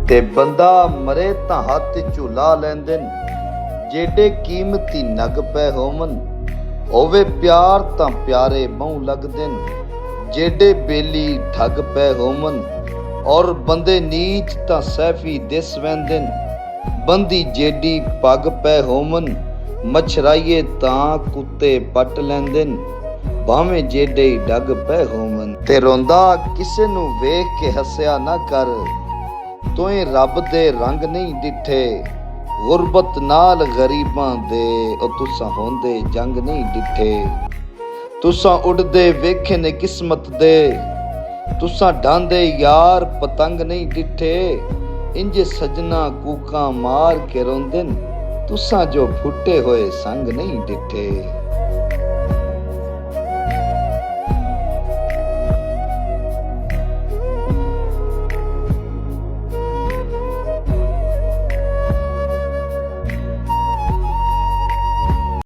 ते बंदा मरे तां हत्थ झूला लैंदे जेडे कीमती नग पै होवन। होवे प्यार तां प्यारे मूँह लगदे जेडे बेली ठग पै होवन। और बंदे नीच तां सैफी दिस वैंदे बंदी जेडी पग पै होवन। मछराइए तां कुत्ते पट लैंदे भावें जेडे डग पै होवन। ते रोंदा किसे नूं वेख के हसिया ना कर, तोए रब दे रंग नहीं डिठे। गुरबत नाल गरीबां दे ओ तुसां होंदे जंग नहीं डिठे। तुसां उड़दे वेखे ने किस्मत दे, तुसां ढांदे यार पतंग नहीं डिठे। इंज सजना कूकां मार के रोंदे तुसां जो फुटे होए संग नहीं डिठे।